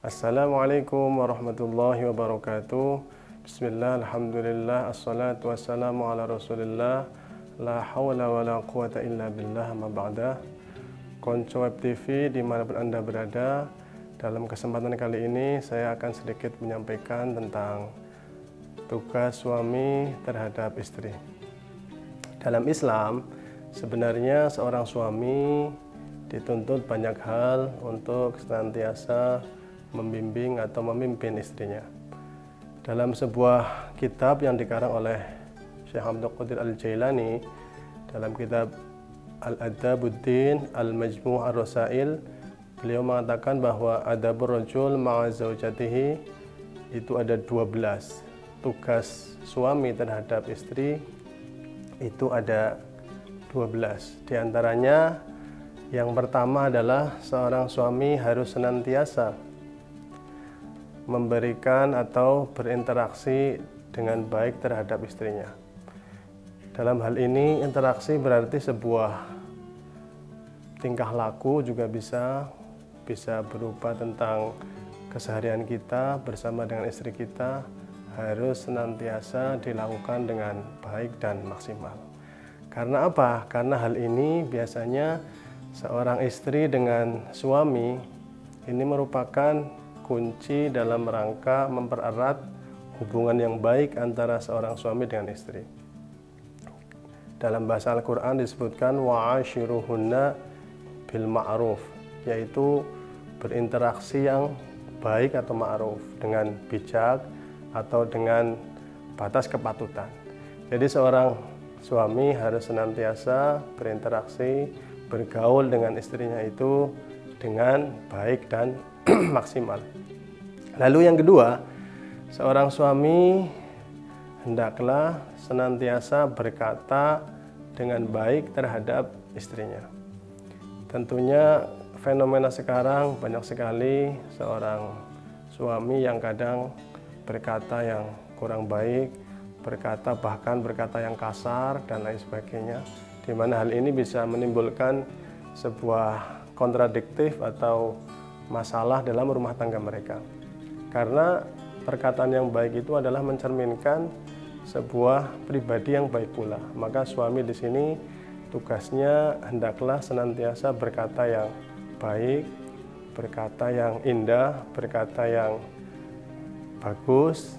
Assalamualaikum warahmatullahi wabarakatuh. Bismillah, alhamdulillah, assalatu wassalamu ala rasulillah. La hawla wa la quwata illa billah, ma ba'da. Konco Web TV dimanapun Anda berada, dalam kesempatan kali ini saya akan sedikit menyampaikan tentang tugas suami terhadap istri. Dalam Islam, sebenarnya seorang suami dituntut banyak hal untuk senantiasa membimbing atau memimpin istrinya. Dalam sebuah kitab yang dikarang oleh Syekh Abdul Qadir Al-Jailani, dalam kitab Al-Adabuddin Al-Majmu' Ar-Rasail, beliau mengatakan bahwa adabur rajul ma'a zaujatihi itu ada 12. Tugas suami terhadap istri itu ada 12. Di antaranya yang pertama adalah seorang suami harus senantiasa memberikan atau berinteraksi dengan baik terhadap istrinya. Dalam hal ini interaksi berarti sebuah tingkah laku, juga bisa berupa tentang keseharian kita bersama dengan istri kita harus senantiasa dilakukan dengan baik dan maksimal. Karena apa? Karena hal ini biasanya seorang istri dengan suami ini merupakan kunci dalam rangka mempererat hubungan yang baik antara seorang suami dengan istri. Dalam bahasa Al-Quran disebutkan wa'ashiruhunna bil ma'ruf, yaitu berinteraksi yang baik atau ma'ruf, dengan bijak atau dengan batas kepatutan. Jadi seorang suami harus senantiasa berinteraksi, bergaul dengan istrinya itu dengan baik dan maksimal. Lalu yang kedua, seorang suami hendaklah senantiasa berkata dengan baik terhadap istrinya. Tentunya fenomena sekarang banyak sekali seorang suami yang kadang berkata yang kurang baik, bahkan berkata yang kasar dan lain sebagainya, di mana hal ini bisa menimbulkan sebuah kontradiktif atau masalah dalam rumah tangga mereka. Karena perkataan yang baik itu adalah mencerminkan sebuah pribadi yang baik pula. Maka suami di sini tugasnya hendaklah senantiasa berkata yang baik, berkata yang indah, berkata yang bagus,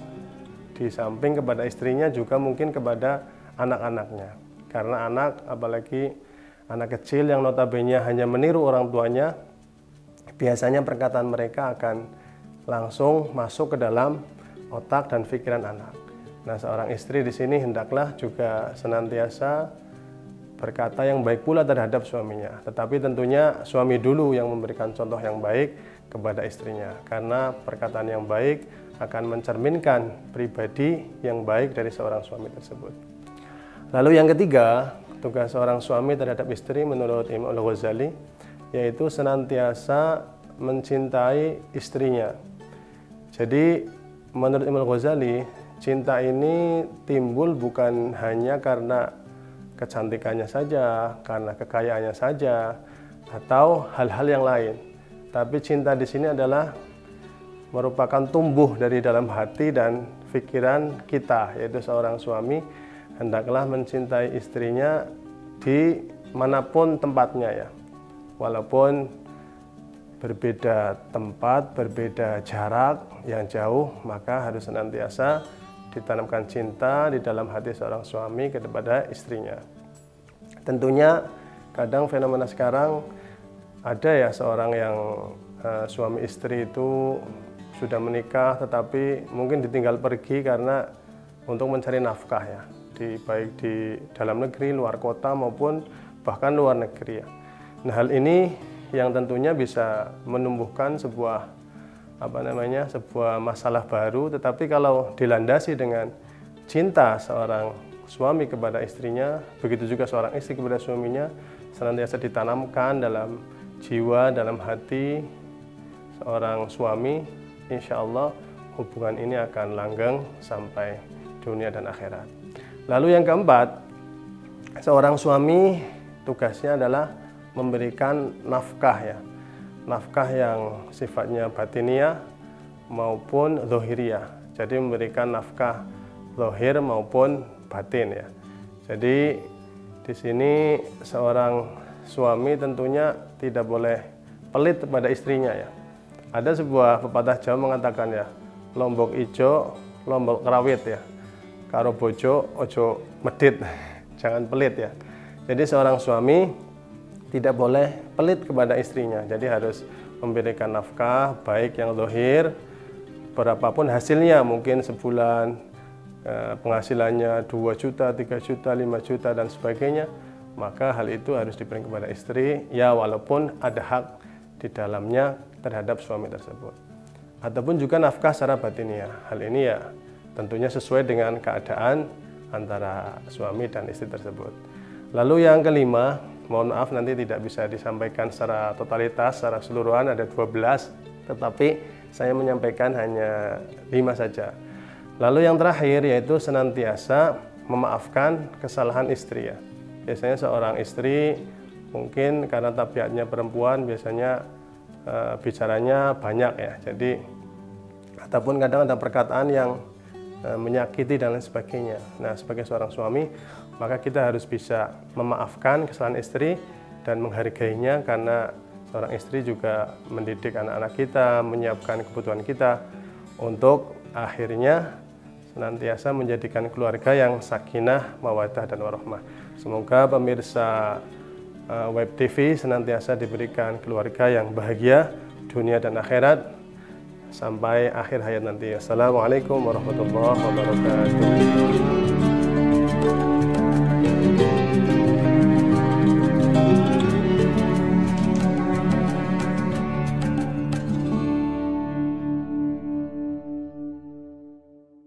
di samping kepada istrinya juga mungkin kepada anak-anaknya. Karena anak, apalagi anak kecil yang notabene hanya meniru orang tuanya, biasanya perkataan mereka akan langsung masuk ke dalam otak dan pikiran anak. Nah, seorang istri di sini hendaklah juga senantiasa berkata yang baik pula terhadap suaminya. Tetapi tentunya suami dulu yang memberikan contoh yang baik kepada istrinya. Karena perkataan yang baik akan mencerminkan pribadi yang baik dari seorang suami tersebut. Lalu yang ketiga, tugas seorang suami terhadap istri menurut Imam Al-Ghazali yaitu senantiasa mencintai istrinya. Jadi menurut Imam Al-Ghazali, cinta ini timbul bukan hanya karena kecantikannya saja, karena kekayaannya saja, atau hal-hal yang lain. Tapi cinta di sini adalah merupakan tumbuh dari dalam hati dan pikiran kita, yaitu seorang suami hendaklah mencintai istrinya di manapun tempatnya ya. Walaupun berbeda tempat, berbeda jarak yang jauh, maka harus senantiasa ditanamkan cinta di dalam hati seorang suami kepada istrinya. Tentunya kadang fenomena sekarang ada ya seorang yang suami istri itu sudah menikah tetapi mungkin ditinggal pergi karena untuk mencari nafkah ya, baik di dalam negeri, luar kota maupun bahkan luar negeri ya. Nah, hal ini yang tentunya bisa menumbuhkan sebuah masalah baru, tetapi kalau dilandasi dengan cinta seorang suami kepada istrinya, begitu juga seorang istri kepada suaminya, senantiasa ditanamkan dalam jiwa, dalam hati seorang suami, insya Allah hubungan ini akan langgeng sampai dunia dan akhirat. Lalu yang keempat, seorang suami tugasnya adalah memberikan nafkah ya. Nafkah yang sifatnya batiniah maupun zahiriyah. Jadi memberikan nafkah zahir maupun batin ya. Jadi di sini seorang suami tentunya tidak boleh pelit kepada istrinya ya. Ada sebuah pepatah Jawa mengatakan ya, lombok ijo, lombok kerawit ya. Karo bojo ojo medit, jangan pelit ya. Jadi seorang suami tidak boleh pelit kepada istrinya. Jadi harus memberikan nafkah baik yang zahir, berapapun hasilnya, mungkin sebulan penghasilannya 2 juta, 3 juta, 5 juta dan sebagainya, maka hal itu harus diberikan kepada istri ya, walaupun ada hak di dalamnya terhadap suami tersebut. Ataupun juga nafkah secara batiniah. Hal ini ya tentunya sesuai dengan keadaan antara suami dan istri tersebut. Lalu yang kelima, mohon maaf nanti tidak bisa disampaikan secara totalitas, secara keseluruhan ada 12, tetapi saya menyampaikan hanya 5 saja. Lalu yang terakhir yaitu senantiasa memaafkan kesalahan istri ya. Biasanya seorang istri mungkin karena tabiatnya perempuan biasanya bicaranya banyak ya. Jadi ataupun kadang ada perkataan yang menyakiti dan lain sebagainya. Nah, sebagai seorang suami, maka kita harus bisa memaafkan kesalahan istri dan menghargainya, karena seorang istri juga mendidik anak-anak kita, menyiapkan kebutuhan kita untuk akhirnya senantiasa menjadikan keluarga yang sakinah, mawaddah dan warahmah. Semoga pemirsa Web TV senantiasa diberikan keluarga yang bahagia dunia dan akhirat sampai akhir hayat nanti. Assalamualaikum warahmatullahi wabarakatuh.